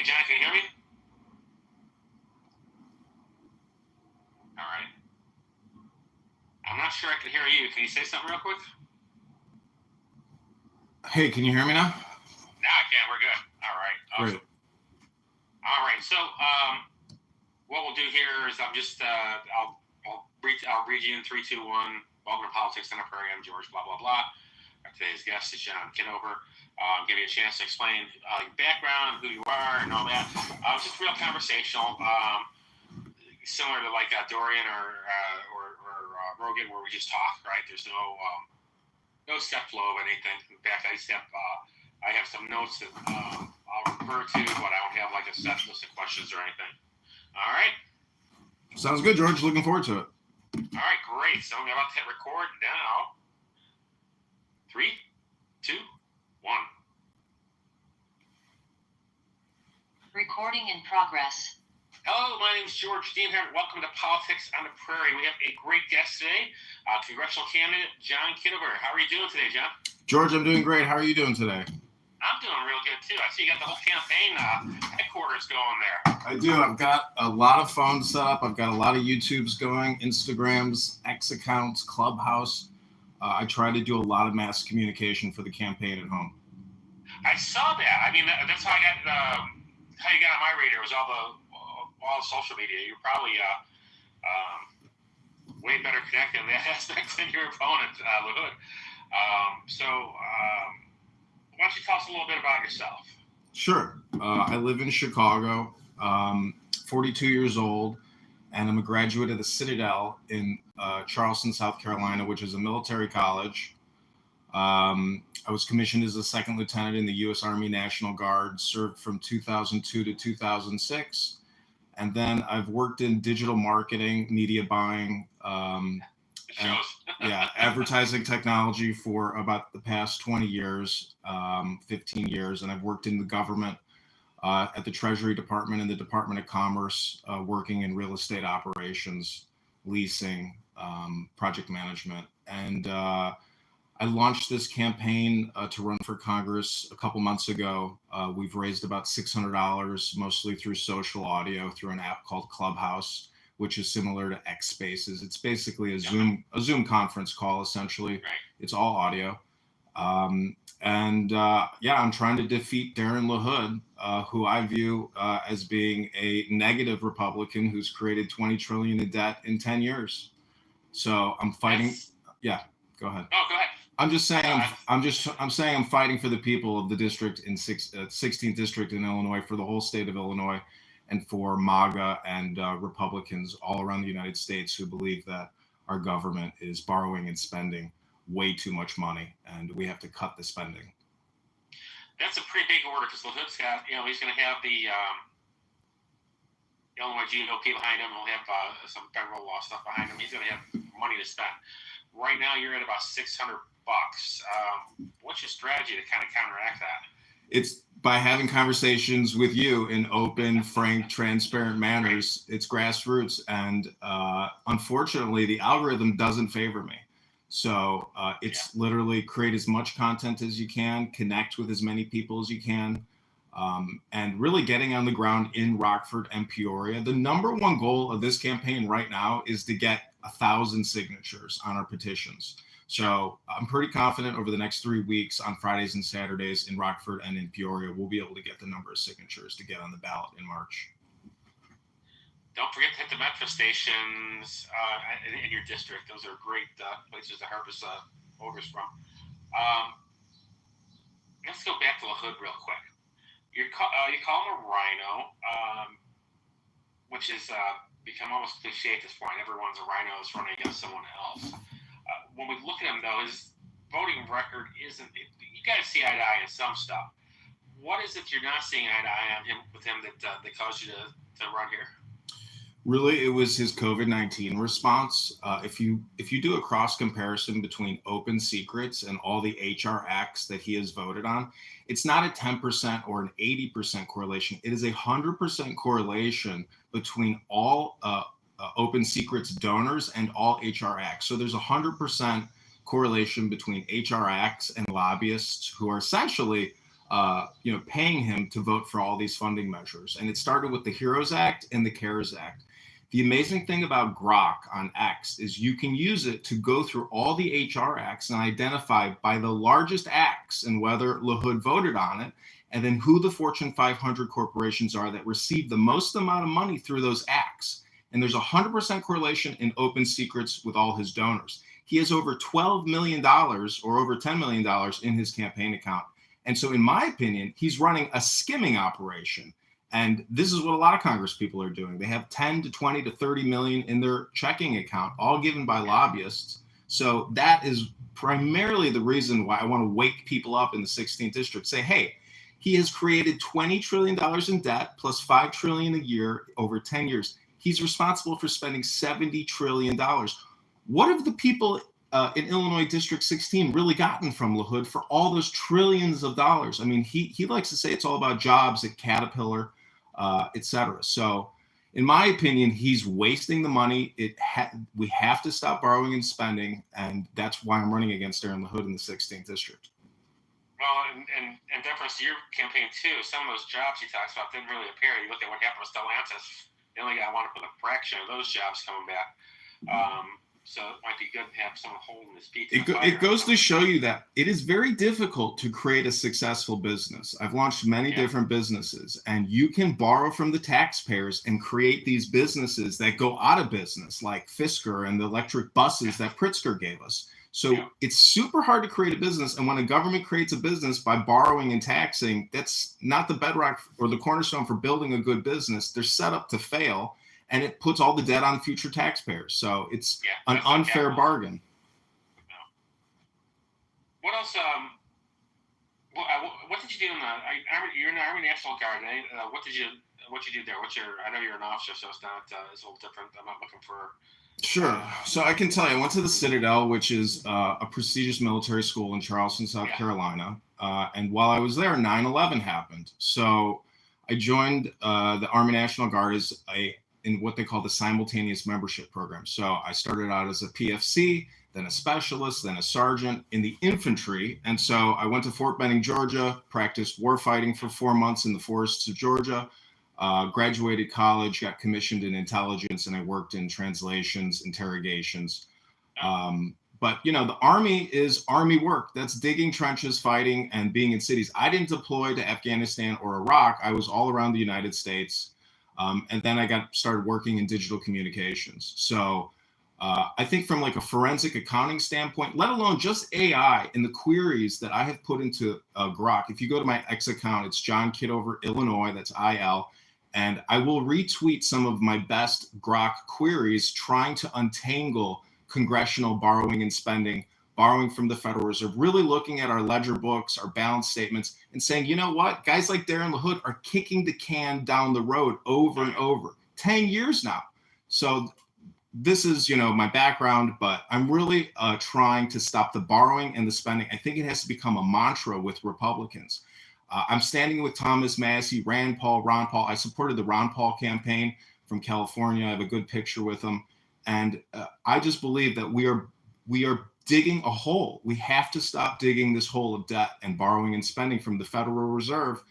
John, can you hear me? All right. I'm not sure I can hear you. Can you say something real quick? Hey, can you hear me now? Now I can. We're good. All right. Awesome. Great. All right. So, what we'll do here is I'll read you in 3, 2, 1. Welcome to Politics on the Prairie. I'm George. Blah blah blah. Today's guest is John Kitover. Give you a chance to explain your background, who you are, and all that. Just real conversational, similar to like Dorian or Rogan, where we just talk. Right? There's no step flow of anything. In fact, I have some notes that I'll refer to, but I don't have like a set list of questions or anything. All right. Sounds good, George. Looking forward to it. All right, great. So I'm about to hit record now. 3, 2, 1. Recording in progress. Hello, my name is George Dienhart. Welcome to Politics on the Prairie. We have a great guest today, congressional candidate John Kitover. How are you doing today, John? George, I'm doing great. How are you doing today? I'm doing real good, too. I see you got the whole campaign headquarters going there. I do. I've got a lot of phones set up. I've got a lot of YouTubes going, Instagrams, X accounts, Clubhouse. I try to do a lot of mass communication for the campaign at home. I saw that. I mean, that's how I got how you got on my radar was all the social media. You're probably way better connected in that aspect than your opponent, LaHood. Why don't you tell us a little bit about yourself? Sure. I live in Chicago, 42 years old, and I'm a graduate of the Citadel in Charleston, South Carolina, which is a military college. I was commissioned as a second lieutenant in the U.S. Army National Guard, served from 2002 to 2006. And then I've worked in digital marketing, media buying, advertising technology for about the past 20 years, 15 years. And I've worked in the government at the Treasury Department and the Department of Commerce, working in real estate operations, leasing, project management. And I launched this campaign to run for Congress a couple months ago. We've raised about $600, mostly through social audio, through an app called Clubhouse, which is similar to X Spaces. It's basically a Zoom conference call, essentially. Right. It's all audio. I'm trying to defeat Darren LaHood, who I view as being a negative Republican who's created $20 trillion in debt in 10 years. So I'm fighting. Yeah, go ahead. No, go ahead. I'm just saying. I'm saying I'm fighting for the people of the district in 16th district in Illinois, for the whole state of Illinois, and for MAGA and Republicans all around the United States who believe that our government is borrowing and spending way too much money, and we have to cut the spending. That's a pretty big order, because LaHood's got, he's going to have the Illinois GOP behind him. He'll have some federal law stuff behind him. He's going to have money to spend. Right now, you're at about $600. What's your strategy to kind of counteract that? It's by having conversations with you in open, frank, transparent manners. It's grassroots, and unfortunately, the algorithm doesn't favor me. So it's literally create as much content as you can, connect with as many people as you can, and really getting on the ground in Rockford and Peoria. The number one goal of this campaign right now is to get 1,000 signatures on our petitions. So I'm pretty confident over the next 3 weeks, on Fridays and Saturdays in Rockford and in Peoria, we'll be able to get the number of signatures to get on the ballot in March. Don't forget to hit the metro stations in your district. Those are great places to harvest voters from. Let's go back to LaHood real quick. You call him a rhino, which has become almost cliche at this point. Everyone's a rhino is running against someone else. When we look at him, though, his voting record isn't. You guys see eye to eye in some stuff. What is it you're not seeing eye to eye on him with him that caused you to run here? Really, it was his COVID-19 response. If you do a cross comparison between open secrets and all the HR acts that he has voted on, it's not a 10% or an 80% correlation. It is 100% correlation between all open secrets donors and all HR acts. So there's 100% correlation between HR acts and lobbyists who are essentially paying him to vote for all these funding measures. And it started with the HEROES Act and the CARES Act. The amazing thing about Grok on X is you can use it to go through all the HR acts and identify by the largest acts and whether LaHood voted on it, and then who the Fortune 500 corporations are that receive the most amount of money through those acts. And there's 100% correlation in open secrets with all his donors. He has over $12 million or over $10 million in his campaign account. And so in my opinion, he's running a skimming operation. And this is what a lot of Congress people are doing. They have 10 to 20 to 30 million in their checking account, all given by lobbyists. So that is primarily the reason why I want to wake people up in the 16th district. Say, hey, he has created $20 trillion in debt plus $5 trillion a year over 10 years. He's responsible for spending $70 trillion. What have the people in Illinois District 16 really gotten from LaHood for all those trillions of dollars? I mean, he likes to say it's all about jobs at Caterpillar, et cetera. So in my opinion, he's wasting the money. We have to stop borrowing and spending, and that's why I'm running against Aaron LaHood in the 16th district. Well, and deference to your campaign too, some of those jobs he talks about didn't really appear. You look at what happened with Stellantis, they only got one up with a fraction of those jobs coming back. So it might be good to have someone holding his feet. It goes to show you that it is very difficult to create a successful business. I've launched many different businesses, and you can borrow from the taxpayers and create these businesses that go out of business, like Fisker and the electric buses that Pritzker gave us. So it's super hard to create a business. And when a government creates a business by borrowing and taxing, that's not the bedrock or the cornerstone for building a good business. They're set up to fail, and it puts all the debt on future taxpayers. So it's an unfair bargain. What else? What did you do in the Army? You're in the Army National Guard. What did you do there? I know you're an officer, so it's not it's a little different. I'm not looking for. Sure. So I can tell you, I went to the Citadel, which is a prestigious military school in Charleston, South Carolina. And while I was there, 9/11 happened. So I joined the Army National Guard as in what they call the simultaneous membership program. So I started out as a PFC, then a specialist, then a sergeant in the infantry. And so I went to Fort Benning, Georgia, practiced war fighting for 4 months in the forests of Georgia. Graduated college, got commissioned in intelligence, and I worked in translations, interrogations. But, the Army is Army work. That's digging trenches, fighting, and being in cities. I didn't deploy to Afghanistan or Iraq. I was all around the United States. And then I started working in digital communications. So I think from like a forensic accounting standpoint, let alone just AI and the queries that I have put into Grok. If you go to my X account, it's John Kitover, Illinois, that's IL. And I will retweet some of my best Grok queries trying to untangle congressional borrowing and spending, borrowing from the Federal Reserve, really looking at our ledger books, our balance statements, and saying, you know what, guys like Darren LaHood are kicking the can down the road over and over, 10 years now. So this is, my background, but I'm really trying to stop the borrowing and the spending. I think it has to become a mantra with Republicans. I'm standing with Thomas Massie, Ron Paul. I supported the Ron Paul campaign from California. I have a good picture with him. And I just believe that we are digging a hole. We have to stop digging this hole of debt and borrowing and spending from the Federal Reserve.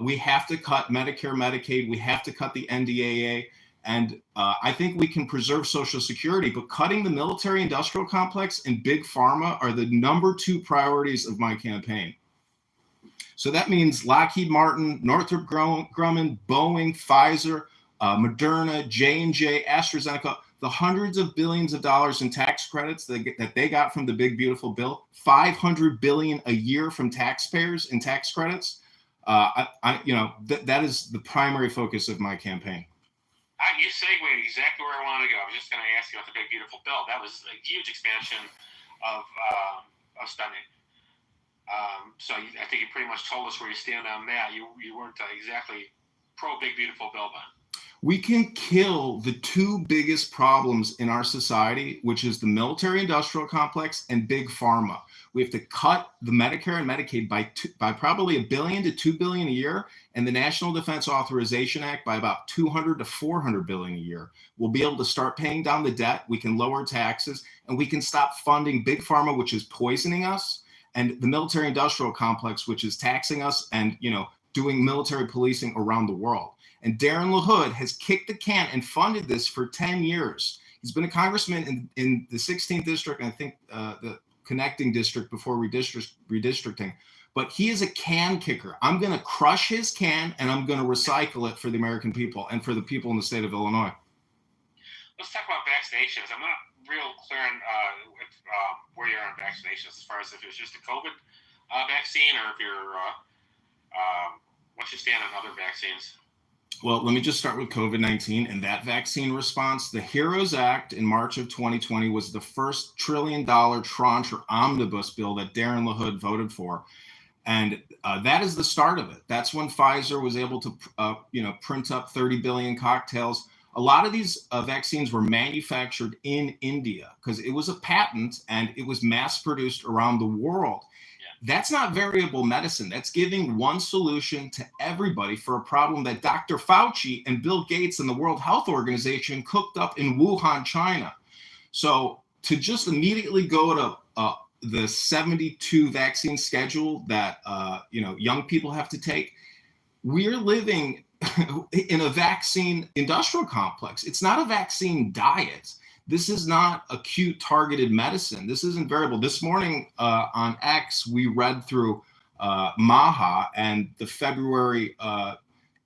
We have to cut Medicare, Medicaid. We have to cut the NDAA. And I think we can preserve Social Security, but cutting the military industrial complex and big pharma are the number 2 priorities of my campaign. So that means Lockheed Martin, Northrop Grumman, Boeing, Pfizer, Moderna, J&J, AstraZeneca, the hundreds of billions of dollars in tax credits that they got from the big, beautiful bill, $500 billion a year from taxpayers in tax credits. That is the primary focus of my campaign. You segued exactly where I wanted to go. I was just going to ask you about the big, beautiful bill. That was a huge expansion of spending. So I think you pretty much told us where you stand on that. You weren't exactly pro big, beautiful bill then. We can kill the 2 biggest problems in our society, which is the military industrial complex and big pharma. We have to cut the Medicare and Medicaid by probably $1 billion to $2 billion a year, and the National Defense Authorization Act by about $200 to $400 billion a year. We'll be able to start paying down the debt. We can lower taxes, and we can stop funding big pharma, which is poisoning us. and the military industrial complex, which is taxing us and, doing military policing around the world. And Darren LaHood has kicked the can and funded this for 10 years. He's been a congressman in the 16th district, and I think the connecting district before redistricting. But he is a can kicker. I'm going to crush his can, and I'm going to recycle it for the American people and for the people in the state of Illinois. Let's talk about vaccinations. I'm not real clear on where you're on vaccinations, as far as if it's just a COVID vaccine, or if you're what's your stand on other vaccines? Well, let me just start with COVID-19 and that vaccine response. The HEROES Act in March of 2020 was the first $1 trillion tranche or omnibus bill that Darren LaHood voted for. And that is the start of it. That's when Pfizer was able to, print up 30 billion cocktails. A lot of these vaccines were manufactured in India because it was a patent and it was mass produced around the world. That's not variable medicine. That's giving one solution to everybody for a problem that Dr. Fauci and Bill Gates and the World Health Organization cooked up in Wuhan, China. So to just immediately go to the 72 vaccine schedule that young people have to take, we're living in a vaccine industrial complex. It's not a vaccine diet. This is not acute targeted medicine. This isn't variable. This morning on X, we read through MAHA and the February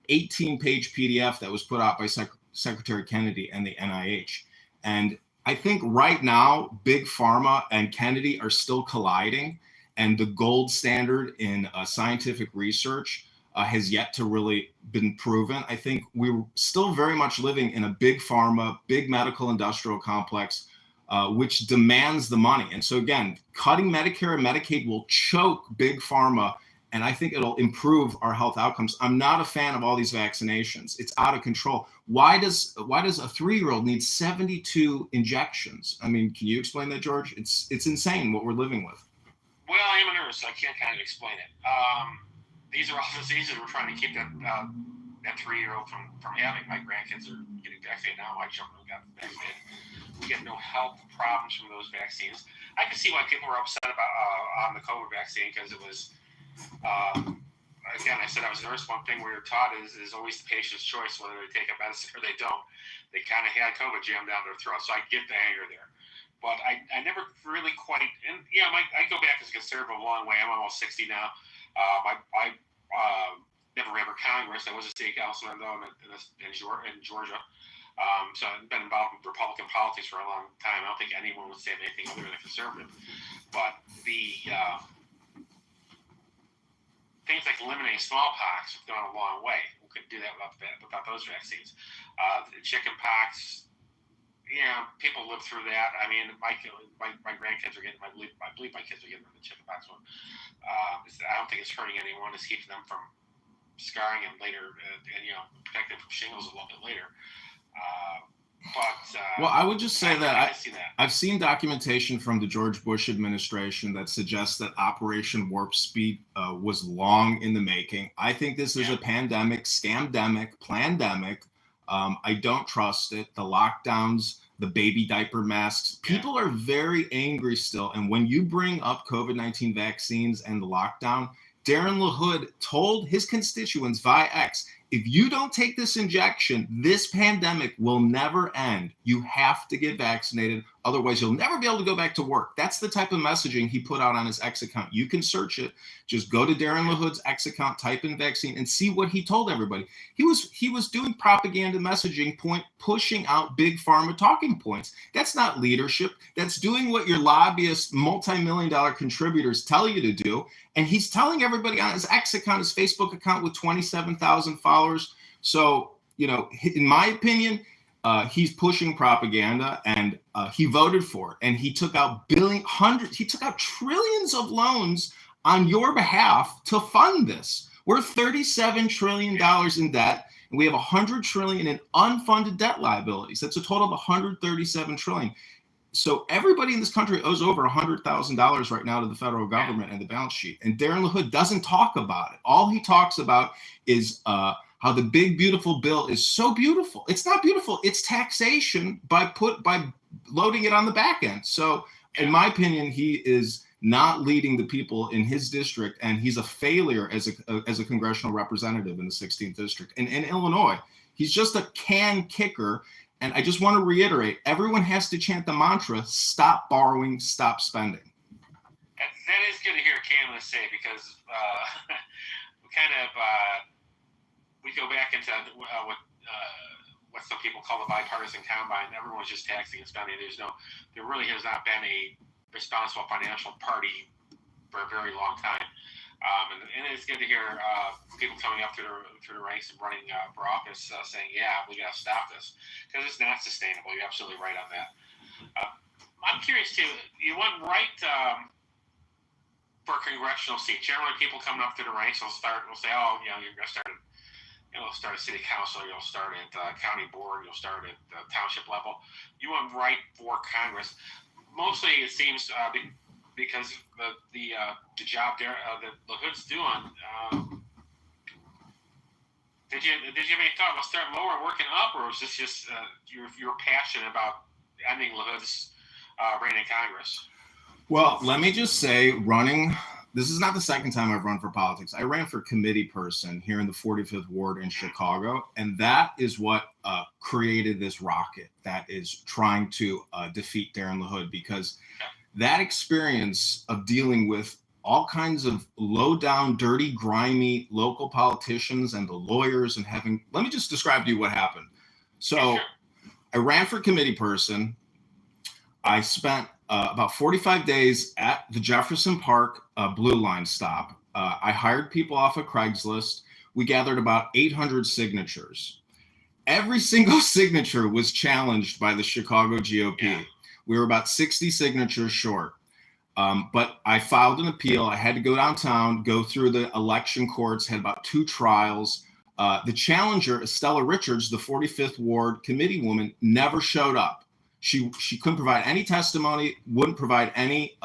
18-page PDF that was put out by Secretary Kennedy and the NIH. And I think right now, Big Pharma and Kennedy are still colliding, and the gold standard in scientific research has yet to really been proven. I think we're still very much living in a big pharma, big medical industrial complex, which demands the money. And so again, cutting Medicare and Medicaid will choke big pharma, and I think it'll improve our health outcomes. I'm not a fan of all these vaccinations. It's out of control. Why does a 3-year-old need 72 injections? I mean, can you explain that, George? It's insane what we're living with. Well, I am a nurse, so I can't kind of explain it. These are all diseases we're trying to keep that 3-year-old from having. My grandkids are getting vaccinated now. My children got vaccinated. We get no health problems from those vaccines. I can see why people were upset about on the COVID vaccine, because it was, again, I said I was a nurse. One thing we were taught is always the patient's choice whether they take a medicine or they don't. They kind of had COVID jammed down their throat, so I get the anger there. But I never really quite, and I go back as a conservative a long way. I'm almost 60 now. I never ran for Congress. I was a state councilman though in Georgia. So I've been involved with Republican politics for a long time. I don't think anyone would say anything other than a conservative. But the things like eliminating smallpox have gone a long way. We couldn't do that without those vaccines. The chicken pox, people live through that. I mean, my grandkids are getting, I believe my kids are getting the chicken pox one. I don't think it's hurting anyone. It's keeping them from scarring and later, protecting from shingles a little bit later. Well, I would just say that I've seen documentation from the George Bush administration that suggests that Operation Warp Speed was long in the making. I think this is a pandemic, scamdemic, plandemic. I don't trust it. The lockdowns, the baby diaper masks, people are very angry still. And when you bring up COVID-19 vaccines and the lockdown, Darren LaHood told his constituents via X, if you don't take this injection, this pandemic will never end. You have to get vaccinated. Otherwise, you'll never be able to go back to work. That's the type of messaging he put out on his X account. You can search it. Just go to Darren LaHood's X account, type in vaccine, and see what he told everybody. He was doing propaganda messaging, pushing out big pharma talking points. That's not leadership. That's doing what your lobbyists, multi-million-dollar contributors tell you to do. And he's telling everybody on his X account, his Facebook account with 27,000 followers. So, in my opinion, he's pushing propaganda, and he voted for it. And he took out trillions of loans on your behalf to fund this. We're $37 trillion in debt, and we have $100 trillion in unfunded debt liabilities. That's a total of $137 trillion. So everybody in this country owes over $100,000 right now to the federal government and the balance sheet. And Darren LaHood doesn't talk about it. All he talks about is how the big, beautiful bill is so beautiful. It's not beautiful. It's taxation by loading it on the back end. So in my opinion, he is not leading the people in his district, and he's a failure as a congressional representative in the 16th district. And in Illinois, he's just a can kicker. And I just want to reiterate, everyone has to chant the mantra: stop borrowing, stop spending. That is good to hear Kamala say, because we kind of we go back into what some people call the bipartisan combine. Everyone's just taxing and spending. There really has not been a responsible financial party for a very long time. And it's good to hear people coming up through the ranks and running for office saying, yeah, we got to stop this, because it's not sustainable. You're absolutely right on that. I'm curious, too. You went right for a congressional seat. Generally, people coming up through the ranks will say, oh, you're going to start you'll start at city council, you'll start at county board, you'll start at the township level. You went right for Congress. Mostly, it seems, because the job there that LaHood's doing. Did you have any thought about starting lower and working up, or was this just you're passionate about ending LaHood's reign in Congress? Well, let me just say, this is not the second time I've run for politics. I ran for committee person here in the 45th Ward in Chicago, and that is what created this rocket that is trying to defeat Darren LaHood, because that experience of dealing with all kinds of low down, dirty, grimy local politicians and the lawyers, and let me just describe to you what happened. So I ran for committee person. I spent about 45 days at the Jefferson Park Blue Line stop. I hired people off of Craigslist. We gathered about 800 signatures. Every single signature was challenged by the Chicago GOP. Yeah. We were about 60 signatures short. But I filed an appeal. I had to go downtown, go through the election courts, had about 2 trials. The challenger, Estella Richards, the 45th Ward committee woman, never showed up. She couldn't provide any testimony, wouldn't provide any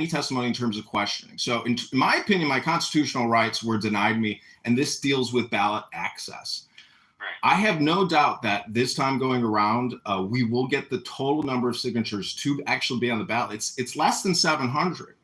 testimony in terms of questioning. So in my opinion, my constitutional rights were denied me, and this deals with ballot access. Right. I have no doubt that this time going around, we will get the total number of signatures to actually be on the ballot. It's less than 700.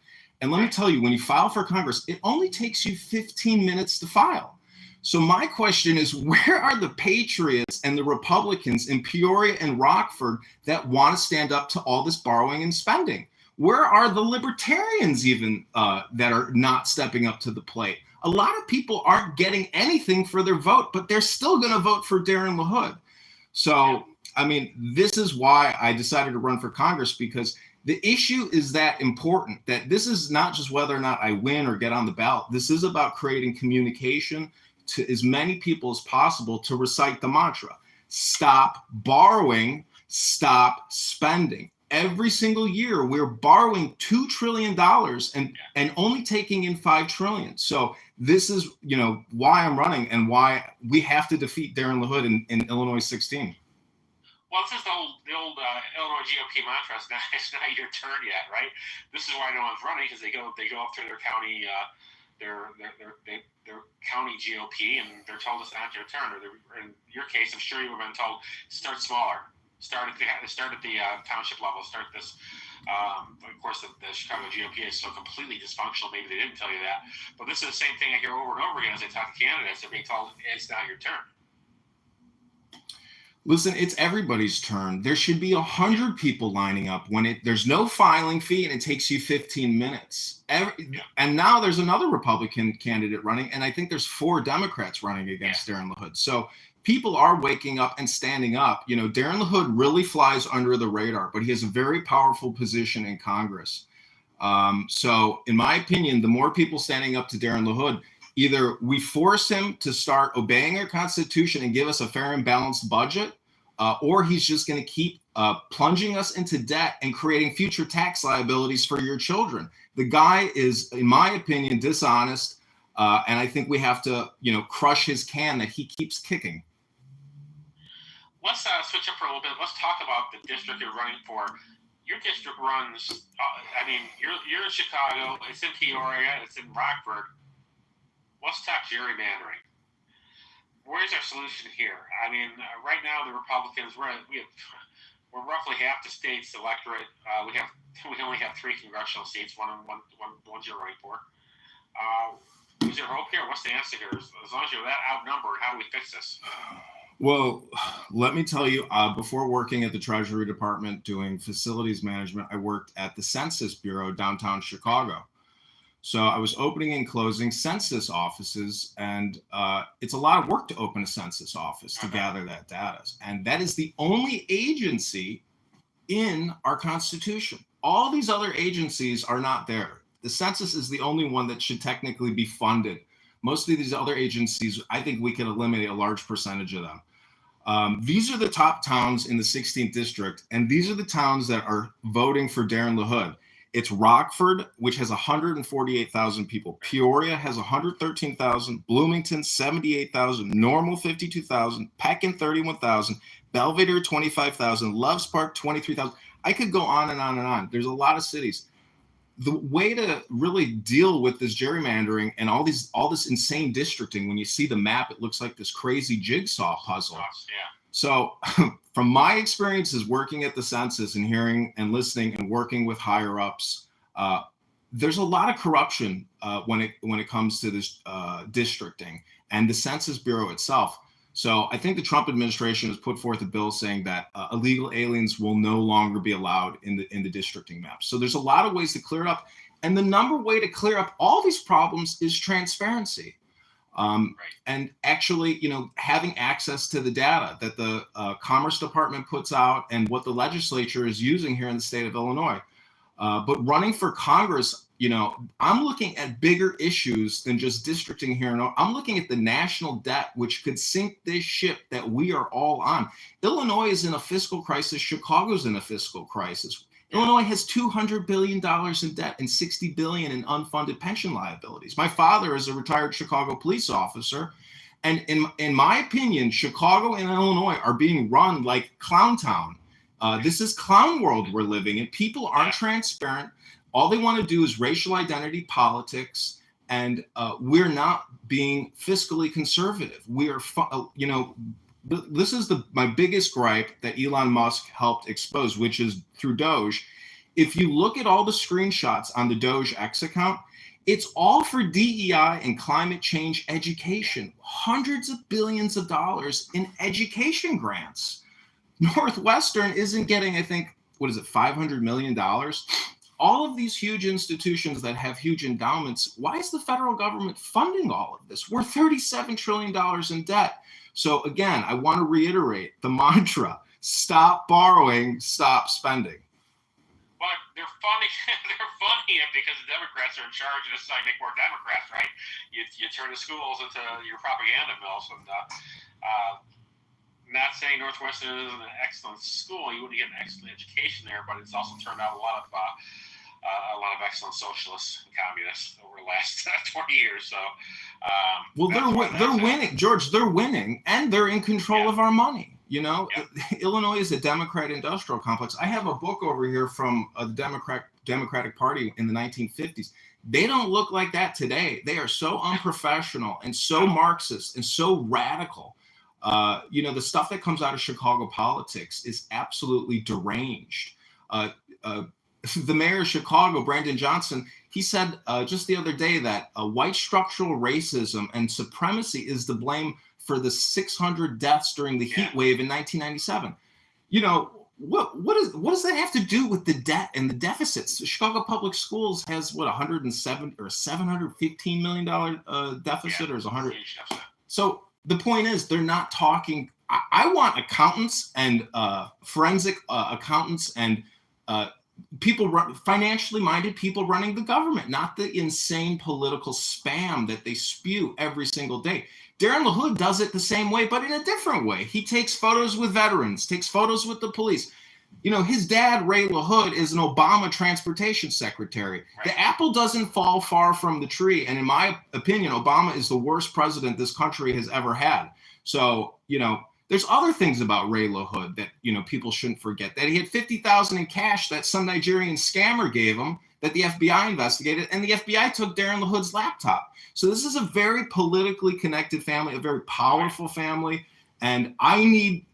And let me tell you, when you file for Congress, it only takes you 15 minutes to file. So my question is, where are the patriots and the Republicans in Peoria and Rockford that want to stand up to all this borrowing and spending? Where are the libertarians even that are not stepping up to the plate? A lot of people aren't getting anything for their vote, but they're still going to vote for Darren LaHood. So, I mean, this is why I decided to run for Congress, because the issue is that important, that this is not just whether or not I win or get on the ballot. This is about creating communication to as many people as possible to recite the mantra: stop borrowing, stop spending. Every single year, we're borrowing $2 trillion and only taking in $5 trillion. So this is, why I'm running and why we have to defeat Darren LaHood in Illinois 16. Well, it's just the old Illinois GOP mantra. It's not your turn yet, right? This is why no one's running, because they go up to their county their county GOP, and they're told it's not your turn. Or in your case, I'm sure you have been told, start smaller. Start at the township level. Start this. Of course, the Chicago GOP is so completely dysfunctional. Maybe they didn't tell you that, but this is the same thing I hear over and over again as I talk to candidates. They're being told it's not your turn. Listen, it's everybody's turn. There should be 100 people lining up when there's no filing fee and it takes you 15 minutes. And now there's another Republican candidate running, and I think there's 4 Democrats running against Darren LaHood. So people are waking up and standing up. Darren LaHood really flies under the radar, but he has a very powerful position in Congress. So in my opinion, the more people standing up to Darren LaHood, either we force him to start obeying our Constitution and give us a fair and balanced budget, or he's just going to keep plunging us into debt and creating future tax liabilities for your children. The guy is, in my opinion, dishonest, and I think we have to, crush his can that he keeps kicking. Let's switch up for a little bit. Let's talk about the district you're running for. Your district runs, you're in Chicago, it's in Peoria, it's in Rockford. Let's talk gerrymandering. Where's our solution here? Right now the Republicans, we have we're roughly half the state's electorate. We only have 3 congressional seats. One's you're running for. Is there hope here? What's the answer here? As long as you're that outnumbered, how do we fix this? Well, let me tell you, before working at the Treasury Department doing facilities management, I worked at the Census Bureau downtown Chicago. So I was opening and closing census offices, and it's a lot of work to open a census office to gather that data. And that is the only agency in our Constitution. All these other agencies are not there. The census is the only one that should technically be funded. Most of these other agencies, I think we can eliminate a large percentage of them. These are the top towns in the 16th district, and these are the towns that are voting for Darren LaHood. It's Rockford, which has 148,000 people. Peoria has 113,000. Bloomington, 78,000. Normal, 52,000. Pekin, 31,000. Belvedere, 25,000. Loves Park, 23,000. I could go on and on and on. There's a lot of cities. The way to really deal with this gerrymandering and all this insane districting, when you see the map, it looks like this crazy jigsaw puzzle. Yeah. So from my experiences working at the census and hearing and listening and working with higher ups, there's a lot of corruption when it comes to this districting and the Census Bureau itself. So I think the Trump administration has put forth a bill saying that illegal aliens will no longer be allowed in the districting maps. So there's a lot of ways to clear it up. And the number way to clear up all these problems is transparency. And actually, having access to the data that the Commerce Department puts out and what the legislature is using here in the state of Illinois. But running for Congress, I'm looking at bigger issues than just districting here. I'm looking at the national debt, which could sink this ship that we are all on. Illinois is in a fiscal crisis. Chicago's in a fiscal crisis. Illinois has $200 billion in debt and $60 billion in unfunded pension liabilities. My father is a retired Chicago police officer. And in my opinion, Chicago and Illinois are being run like Clown Town. This is clown world we're living in. People aren't transparent. All they want to do is racial identity politics, and we're not being fiscally conservative. We are, this is my biggest gripe that Elon Musk helped expose, which is through Doge. If you look at all the screenshots on the Doge X account, it's all for DEI and climate change education. Hundreds of billions of dollars in education grants. Northwestern isn't getting, I think, $500 million? All of these huge institutions that have huge endowments, why is the federal government funding all of this? We're $37 trillion in debt. So again, I want to reiterate the mantra: stop borrowing, stop spending. Well, they're funding it because the Democrats are in charge, and it's like make more Democrats, right? You turn the schools into your propaganda mills, and not saying Northwestern is an excellent school. You wouldn't get an excellent education there, but it's also turned out a lot of excellent socialists and communists over the last 20 years. So, they're winning, George. They're winning, and they're in control of our money. Illinois is a Democrat industrial complex. I have a book over here from the Democratic Party in the 1950s. They don't look like that today. They are so unprofessional and so Marxist and so radical. The stuff that comes out of Chicago politics is absolutely deranged. The mayor of Chicago, Brandon Johnson, he said just the other day that white structural racism and supremacy is to blame for the 600 deaths during the heat wave in 1997. What does that have to do with the debt and the deficits? The Chicago Public Schools has $107 or $715 million deficit, or is 100? So the point is, they're not talking. I want accountants and forensic accountants and financially minded people running the government, not the insane political spam that they spew every single day. Darren LaHood does it the same way, but in a different way. He takes photos with veterans, takes photos with the police. His dad, Ray LaHood, is an Obama transportation secretary. Right. The apple doesn't fall far from the tree. And in my opinion, Obama is the worst president this country has ever had. So, there's other things about Ray LaHood that, people shouldn't forget. That he had $50,000 in cash that some Nigerian scammer gave him that the FBI investigated, and the FBI took Darren LaHood's laptop. So this is a very politically connected family, a very powerful family. And I need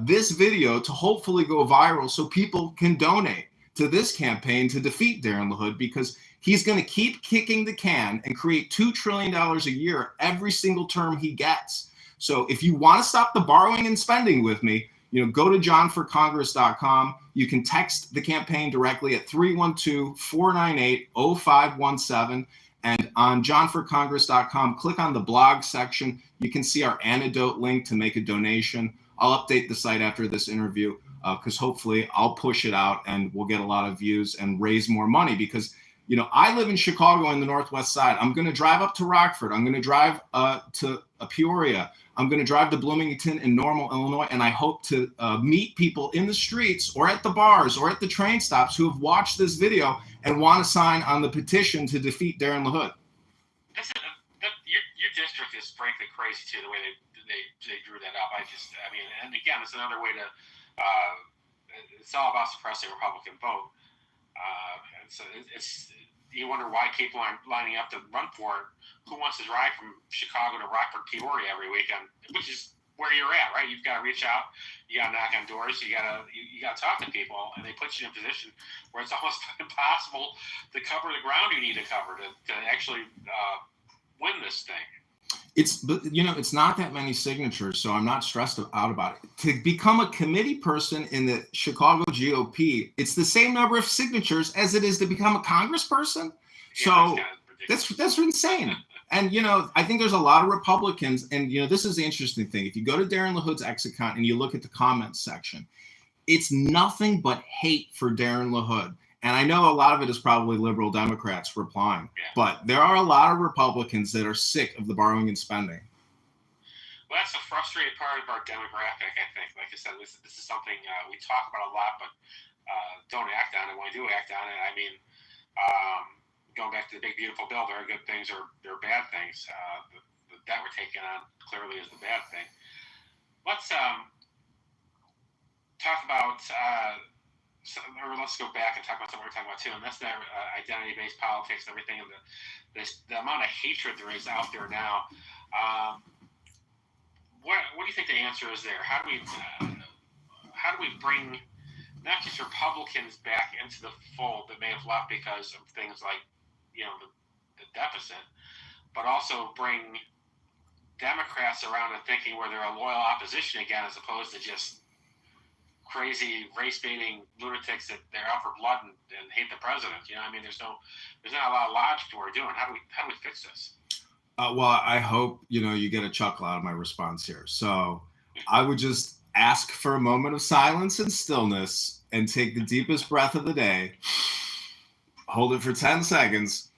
this video to hopefully go viral so people can donate to this campaign to defeat Darren LaHood, because he's going to keep kicking the can and create $2 trillion a year every single term he gets. So if you want to stop the borrowing and spending with me, go to johnforcongress.com. You can text the campaign directly at 312-498-0517. And on johnforcongress.com, click on the blog section. You can see our antidote link to make a donation. I'll update the site after this interview because hopefully I'll push it out and we'll get a lot of views and raise more money, because I live in Chicago in the Northwest side. I'm going to drive up to Rockford. I'm going to drive to Peoria. I'm going to drive to Bloomington and Normal, Illinois, and I hope to meet people in the streets or at the bars or at the train stops who have watched this video and want to sign on the petition to defeat Darren LaHood. Your district is frankly crazy too, the way they drew that up. And again, it's another way to. It's all about suppressing Republican vote. And so you wonder why people aren't lining up to run for it. Who wants to drive from Chicago to Rockford, Peoria every weekend, which is where you're at, right? You've got to reach out, you got to knock on doors, you got to talk to people, and they put you in a position where it's almost impossible to cover the ground you need to cover to actually win this thing. It's not that many signatures, so I'm not stressed out about it. To become a committee person in the Chicago GOP, it's the same number of signatures as it is to become a congressperson. So that's insane. And, I think there's a lot of Republicans, and, this is the interesting thing. If you go to Darren LaHood's X account and you look at the comments section, it's nothing but hate for Darren LaHood. And I know a lot of it is probably liberal Democrats replying, but there are a lot of Republicans that are sick of the borrowing and spending. Well, that's a frustrated part of our demographic, I think. Like I said, this is something we talk about a lot, but don't act on it. When we do act on it, going back to the big, beautiful bill, there are good things or there are bad things. That we're taking on clearly is the bad thing. Let's talk about... let's go back and talk about something we're talking about too, and that's the identity-based politics and everything, and the amount of hatred there is out there now. What do you think the answer is there? How do we bring not just Republicans back into the fold that may have left because of things like the deficit, but also bring Democrats around and thinking where they're a loyal opposition again, as opposed to just crazy race-baiting lunatics that they're out for blood and hate the president. There's not a lot of logic to what we're doing. How do we fix this? Well, I hope you get a chuckle out of my response here. So I would just ask for a moment of silence and stillness and take the deepest breath of the day. Hold it for 10 seconds.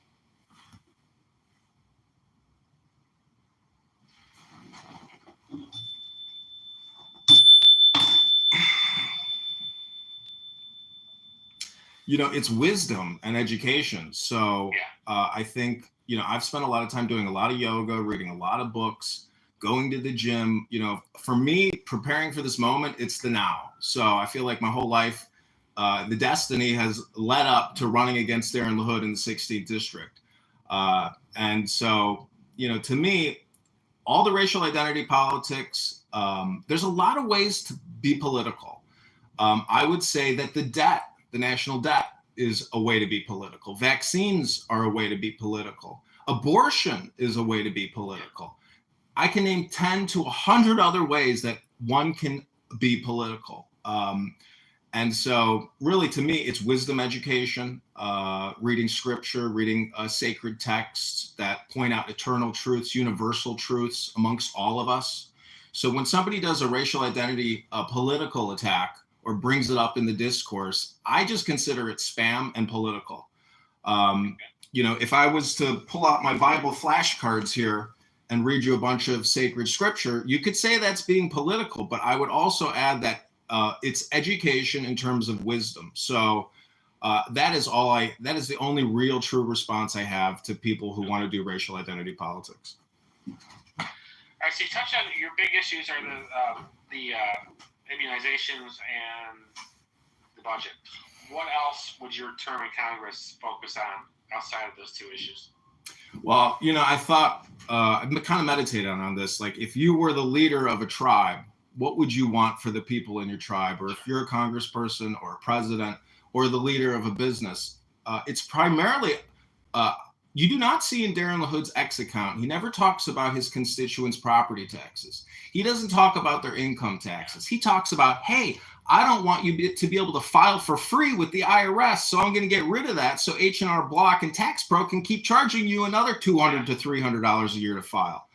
It's wisdom and education. So I think, I've spent a lot of time doing a lot of yoga, reading a lot of books, going to the gym. For me, preparing for this moment, it's the now. So I feel like my whole life, the destiny has led up to running against Darren LaHood in the 16th district. And so, to me, all the racial identity politics, there's a lot of ways to be political. I would say that the national debt is a way to be political. Vaccines are a way to be political. Abortion is a way to be political. I can name 10 to 100 other ways that one can be political. And so really, to me, it's wisdom education, reading scripture, reading sacred texts that point out eternal truths, universal truths amongst all of us. So when somebody does a racial identity political attack, or brings it up in the discourse, I just consider it spam and political. If I was to pull out my Bible flashcards here and read you a bunch of sacred scripture, you could say that's being political, but I would also add that it's education in terms of wisdom. So that is the only real true response I have to people who want to do racial identity politics. All right, so you touched on your big issues are the immunizations and the budget. What else would your term in Congress focus on outside of those two issues? Well, I thought I've kind of meditated on this. Like, if you were the leader of a tribe what would you want for the people in your tribe? Or if you're a congressperson or a president or the leader of a business, it's primarily, you do not see in Darren LaHood's X account, he never talks about his constituents' property taxes. He doesn't talk about their income taxes. He talks about, hey, I don't want you to be able to file for free with the IRS, so I'm going to get rid of that so H&R Block and Tax Pro can keep charging you another $200 to $300 a year to file.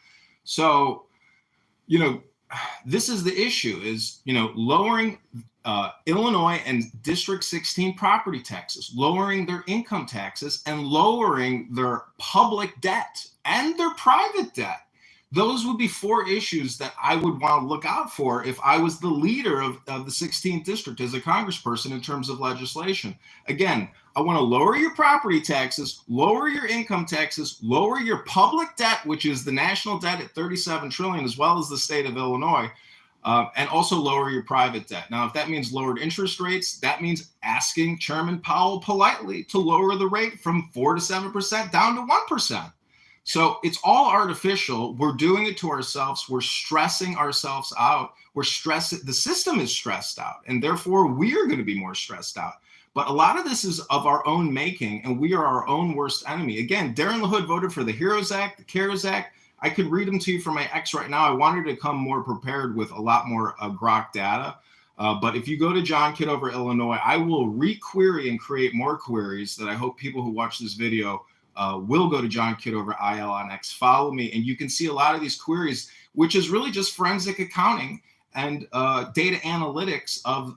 So, this is the issue is, lowering Illinois and District 16 property taxes, lowering their income taxes, and lowering their public debt and their private debt. Those would be 4 issues that I would want to look out for if I was the leader of the 16th district as a congressperson in terms of legislation. Again, I want to lower your property taxes, lower your income taxes, lower your public debt, which is the national debt at $37 trillion, as well as the state of Illinois, and also lower your private debt. Now, if that means lowered interest rates, that means asking Chairman Powell politely to lower the rate from 4 to 7% down to 1%. So it's all artificial. We're doing it to ourselves. We're stressing ourselves out. The system is stressed out, and therefore we are going to be more stressed out. But a lot of this is of our own making, and we are our own worst enemy. Again, Darren LaHood voted for the HEROES Act, the CARES Act. I could read them to you from my X right now. I wanted to come more prepared with a lot more Grok data. But if you go to John Kitover, Illinois, I will re-query and create more queries that I hope people who watch this video will go to John Kitover IL on X, follow me, and you can see a lot of these queries, which is really just forensic accounting and data analytics of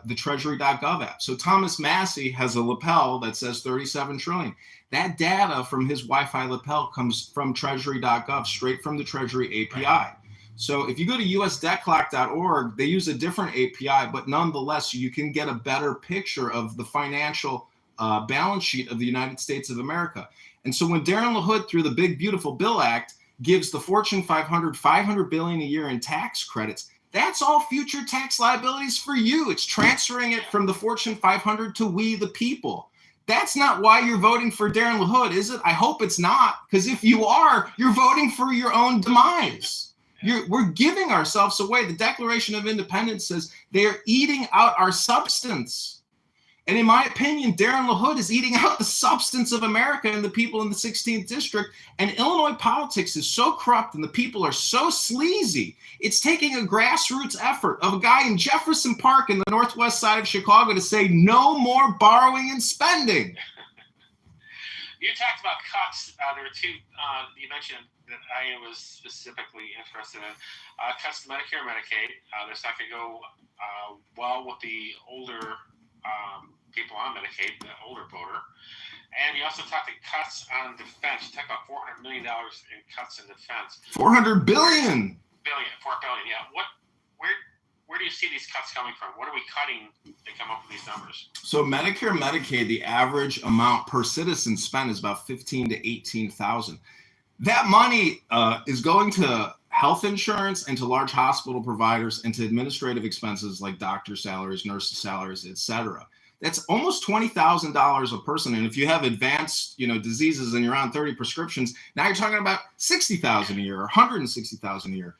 the Treasury.gov app. So Thomas Massey has a lapel that says 37 trillion. That data from his Wi-Fi lapel comes from Treasury.gov, straight from the Treasury API. So if you go to usdebtclock.org, they use a different API, but nonetheless, you can get a better picture of the financial balance sheet of the United States of America. And so when Darren LaHood, through the Big Beautiful Bill Act, gives the Fortune 500 $500 billion a year in tax credits, that's all future tax liabilities for you. It's transferring it from the Fortune 500 to we the people. That's not why you're voting for Darren LaHood, is it? I hope it's not, because if you are, you're voting for your own demise. We're giving ourselves away. The Declaration of Independence says they are eating out our substance. And in my opinion, Darren LaHood is eating out the substance of America and the people in the 16th district. And Illinois politics is so corrupt and the people are so sleazy. It's taking a grassroots effort of a guy in Jefferson Park in the northwest side of Chicago to say no more borrowing and spending. You talked about cuts. There were 2 you mentioned that I was specifically interested in. Cuts to Medicare and Medicaid. That's not going to go well with the older people on Medicaid, the older voter. And you also talked about cuts on defense. You talked about $400 million in cuts in defense. $400 billion. $4 billion, yeah. Where do you see these cuts coming from? What are we cutting to come up with these numbers? So Medicare, Medicaid, the average amount per citizen spent is about $15,000 to $18,000. That money is going to health insurance and to large hospital providers and to administrative expenses like doctor salaries, nurses' salaries, etc. That's almost $20,000 a person. And if you have advanced, diseases and you're on 30 prescriptions, now you're talking about $60,000 a year or $160,000 a year.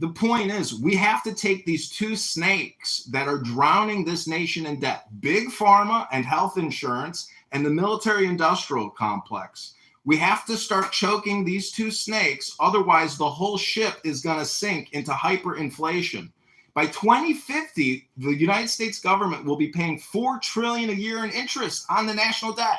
The point is, we have to take these 2 snakes that are drowning this nation in debt, big pharma and health insurance and the military-industrial complex. We have to start choking these 2 snakes. Otherwise, the whole ship is going to sink into hyperinflation. By 2050, the United States government will be paying $4 trillion a year in interest on the national debt.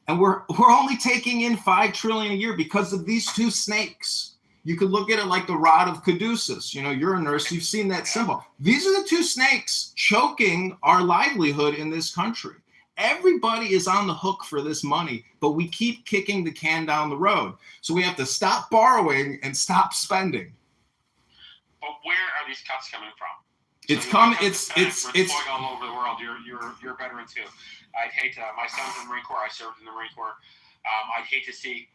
And we're only taking in $5 trillion a year because of these 2 snakes. You could look at it like the rod of Caduceus. You're a nurse, you've seen that symbol. These are the 2 snakes choking our livelihood in this country. Everybody is on the hook for this money, but we keep kicking the can down the road. So we have to stop borrowing and stop spending. But where are these cuts coming from? It's going all over the world. You're a veteran too. I'd hate to. My son's in the Marine Corps. I served in the Marine Corps. I'd hate to see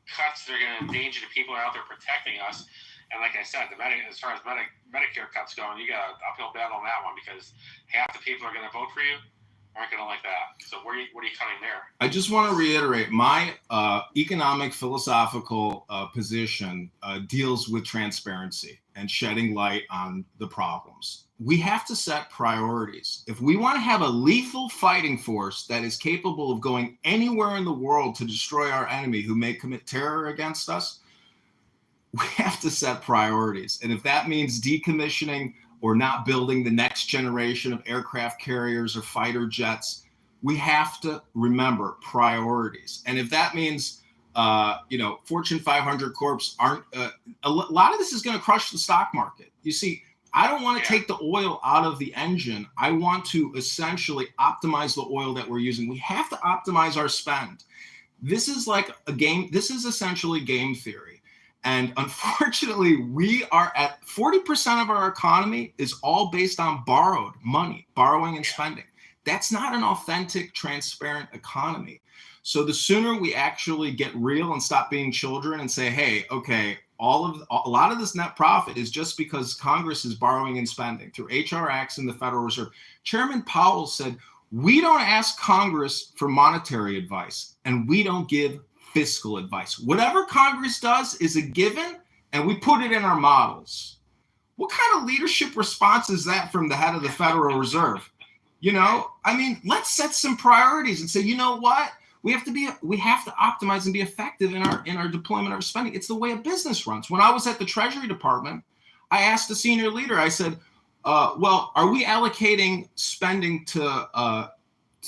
cuts that are going to endanger the people out there protecting us. And like I said, as far as Medicare cuts go, you got an uphill battle on that one because half the people are going to vote for you, aren't going to like that. So what are you cutting there? I just want to reiterate my economic philosophical position deals with transparency and shedding light on the problems. We have to set priorities. If we want to have a lethal fighting force that is capable of going anywhere in the world to destroy our enemy who may commit terror against us, we have to set priorities. And if that means decommissioning or not building the next generation of aircraft carriers or fighter jets, we have to remember priorities. And if that means, Fortune 500 corps aren't, a lot of this is going to crush the stock market. You see, I don't want to take the oil out of the engine. I want to essentially optimize the oil that we're using. We have to optimize our spend. This is like a game. This is essentially game theory. And unfortunately, we are at 40% of our economy is all based on borrowed money, borrowing and spending. That's not an authentic, transparent economy. So the sooner we actually get real and stop being children and say, hey, okay, a lot of this net profit is just because Congress is borrowing and spending through HR acts and the Federal Reserve. Chairman Powell said, we don't ask Congress for monetary advice and we don't give fiscal advice. Whatever Congress does is a given and we put it in our models. What kind of leadership response is that from the head of the Federal Reserve? Let's set some priorities and say, you know what? We have to optimize and be effective in our deployment of our spending. It's the way a business runs. When I was at the Treasury Department, I asked the senior leader, I said, are we allocating spending to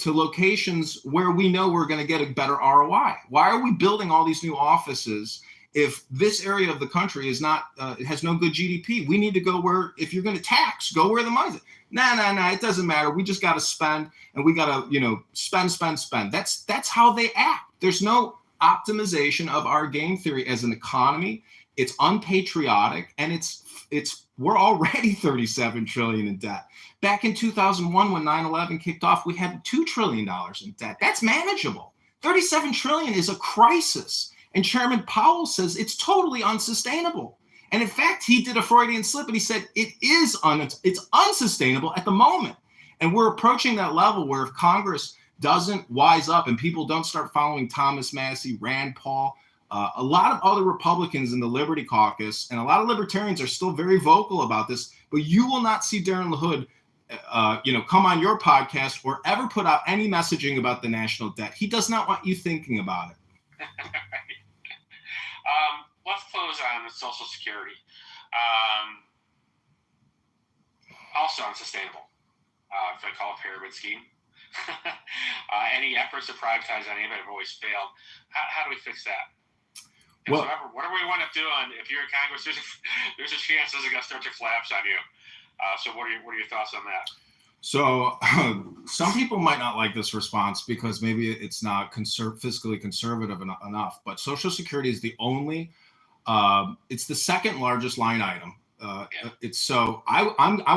locations where we know we're going to get a better ROI? Why are we building all these new offices if this area of the country is not has no good GDP? We need to go where, if you're going to tax, go where the money's at. Nah, it doesn't matter. We just got to spend, and we got to, spend. That's how they act. There's no optimization of our game theory as an economy. It's unpatriotic, and we're already 37 trillion in debt. Back in 2001, when 9/11 kicked off, we had $2 trillion in debt. That's manageable. 37 trillion is a crisis. And Chairman Powell says it's totally unsustainable. And in fact, he did a Freudian slip and he said it's unsustainable at the moment. And we're approaching that level where if Congress doesn't wise up and people don't start following Thomas Massie, Rand Paul, a lot of other Republicans in the Liberty Caucus and a lot of libertarians are still very vocal about this, but you will not see Darren LaHood come on your podcast or ever put out any messaging about the national debt. He does not want you thinking about it. Let's close on Social Security. Also unsustainable. If I call it a pyramid scheme. Any efforts to privatize any of it have always failed. How do we fix that? Well, whatever we want to do, if you're in Congress, there's a chance this is going to start to collapse on you. So what are your thoughts on that? So some people might not like this response because maybe it's not fiscally conservative enough, but Social Security is the only, it's the second largest line item. I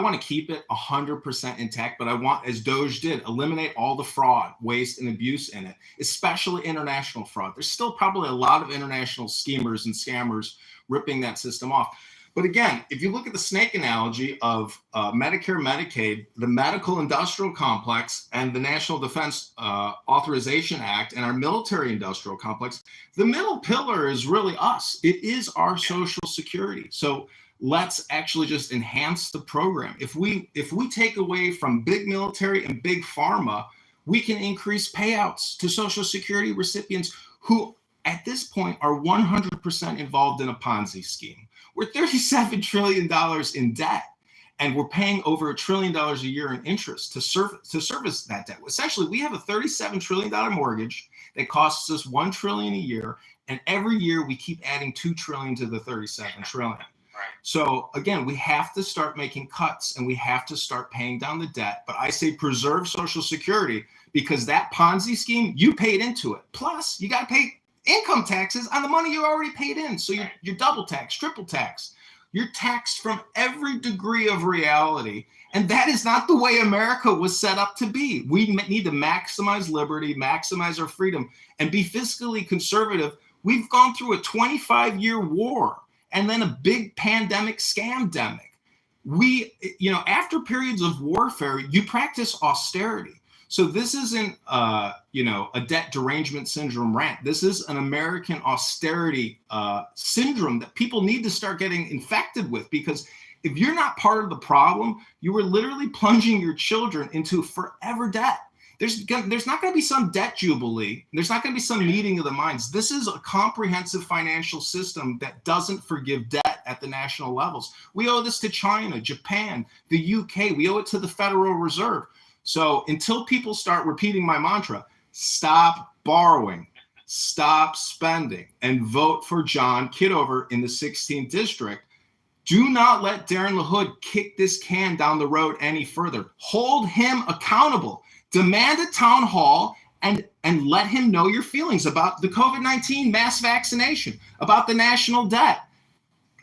want to keep it 100% intact, but I want, as Doge did, eliminate all the fraud, waste, and abuse in it, especially international fraud. There's still probably a lot of international schemers and scammers ripping that system off. But again, if you look at the snake analogy of Medicare, Medicaid, the medical industrial complex, and the National Defense Authorization Act, and our military industrial complex, the middle pillar is really us. It is our Social Security. So let's actually just enhance the program. If we take away from big military and big pharma, we can increase payouts to Social Security recipients who at this point are 100% involved in a Ponzi scheme. We're $37 trillion in debt, and we're paying over $1 trillion a year in interest to service that debt. Essentially, we have a $37 trillion mortgage that costs us $1 trillion a year, and every year we keep adding $2 trillion to the $37 trillion. Right. So again, we have to start making cuts, and we have to start paying down the debt. But I say preserve Social Security, because that Ponzi scheme, you paid into it. Plus, you got to pay income taxes on the money you already paid in. So you're double taxed, triple taxed. You're taxed from every degree of reality. And that is not the way America was set up to be. We need to maximize liberty, maximize our freedom, and be fiscally conservative. We've gone through a 25-year war and then a big pandemic scamdemic. After periods of warfare, you practice austerity. So this isn't, a debt derangement syndrome rant. This is an American austerity syndrome that people need to start getting infected with, because if you're not part of the problem, you are literally plunging your children into forever debt. There's not going to be some debt jubilee. There's not going to be some meeting of the minds. This is a comprehensive financial system that doesn't forgive debt at the national levels. We owe this to China, Japan, the UK. We owe it to the Federal Reserve. So until people start repeating my mantra, stop borrowing, stop spending, and vote for John Kitover in the 16th district, do not let Darren LaHood kick this can down the road any further. Hold him accountable. Demand a town hall and let him know your feelings about the COVID-19 mass vaccination, about the national debt.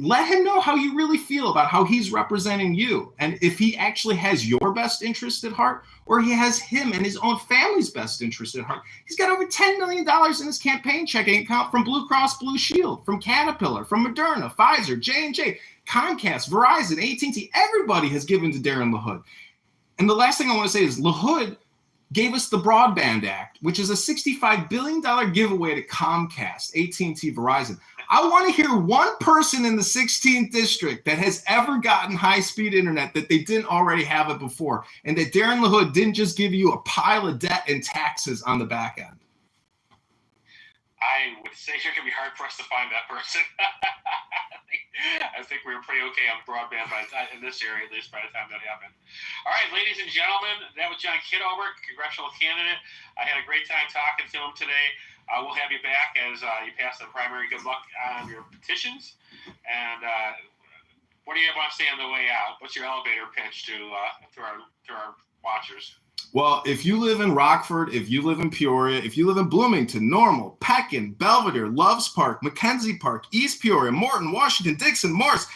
Let him know how you really feel about how he's representing you, and if he actually has your best interest at heart, or he has him and his own family's best interest at heart. He's got over $10 million in his campaign checking account from Blue Cross Blue Shield, from Caterpillar, from Moderna, Pfizer, J&J, Comcast, Verizon, AT&T. Everybody has given to Darren LaHood. And the last thing I want to say is LaHood gave us the Broadband Act, which is a $65 billion giveaway to Comcast, AT&T, Verizon. I want to hear one person in the 16th district that has ever gotten high-speed internet that they didn't already have it before, and that Darren LaHood didn't just give you a pile of debt and taxes on the back end. I would say it's going to be hard for us to find that person. I think we were pretty okay on broadband in this area, at least by the time that happened. All right, ladies and gentlemen, that was John Kitover, congressional candidate. I had a great time talking to him today. We'll have you back as you pass the primary. Good luck on your petitions. And what do you want to say on the way out? What's your elevator pitch to our watchers? Well, if you live in Rockford, if you live in Peoria, if you live in Bloomington, Normal, Pekin, Belvedere, Loves Park, Mackenzie Park, East Peoria, Morton, Washington, Dixon, Morris,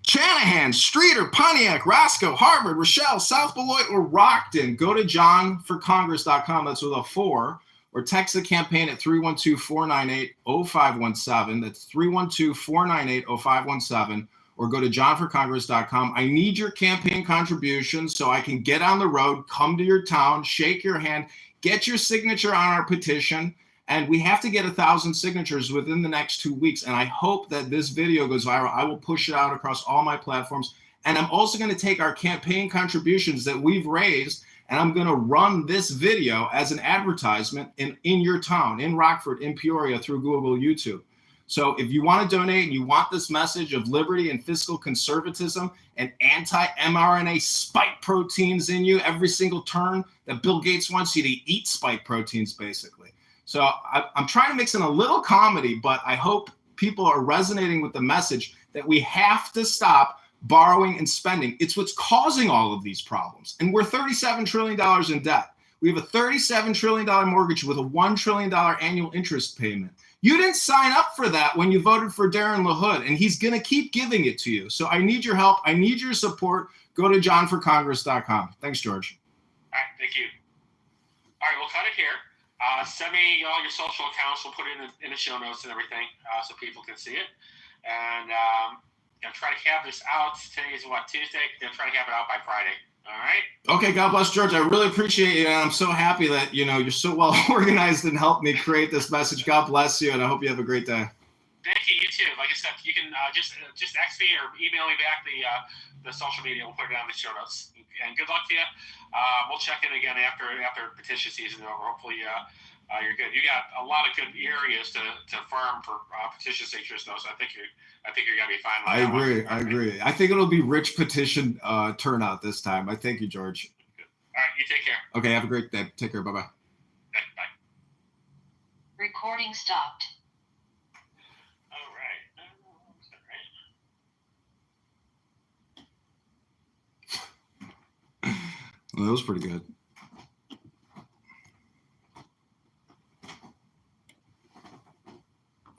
Chanahan, Streeter, Pontiac, Roscoe, Harvard, Rochelle, South Beloit, or Rockton, go to johnforcongress.com. That's with a 4. Or text the campaign at 312-498-0517. That's 312-498-0517. Or go to johnforcongress.com. I need your campaign contributions so I can get on the road, come to your town, shake your hand, get your signature on our petition. And we have to get 1,000 signatures within the next 2 weeks. And I hope that this video goes viral. I will push it out across all my platforms. And I'm also going to take our campaign contributions that we've raised, and I'm going to run this video as an advertisement in your town, in Rockford, in Peoria, through Google, YouTube. So if you want to donate and you want this message of liberty and fiscal conservatism and anti-mRNA spike proteins in you every single turn, that Bill Gates wants you to eat spike proteins, basically. So I'm trying to mix in a little comedy, but I hope people are resonating with the message that we have to stop borrowing and spending. It's what's causing all of these problems. And we're $37 trillion in debt. We have a $37 trillion mortgage with a $1 trillion annual interest payment. You didn't sign up for that when you voted for Darren LaHood, and he's going to keep giving it to you. So I need your help. I need your support. Go to johnforcongress.com. Thanks, George. All right, thank you. All right, we'll cut it here. Send me all your social accounts. We'll put it in the show notes and everything so people can see it. And going to try to have this out. Today is Tuesday? Going to try to have it out by Friday. All right? Okay, God bless, George. I really appreciate you, and I'm so happy that, you're so well organized and helped me create this message. God bless you, and I hope you have a great day. Thank you. You too. Like I said, you can just text me or email me back the social media. We'll put it on the show notes. And good luck to you. We'll check in again after petition season is over. Hopefully you're good. You got a lot of good areas to farm for petition signatures, though. So I think you're gonna be fine. I agree. I think it'll be rich petition turnout this time. I thank you, George. Good. All right. You take care. Okay. Have a great day. Take care. Bye-bye. Okay, bye. Recording stopped. All right. Well, that was pretty good.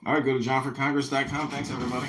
All right, go to johnforcongress.com. Thanks, everybody.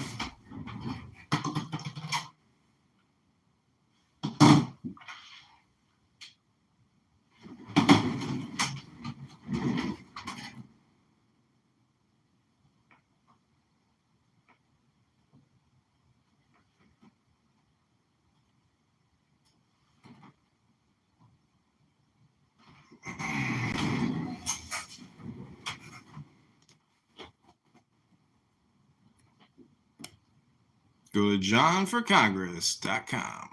Go to johnforcongress.com.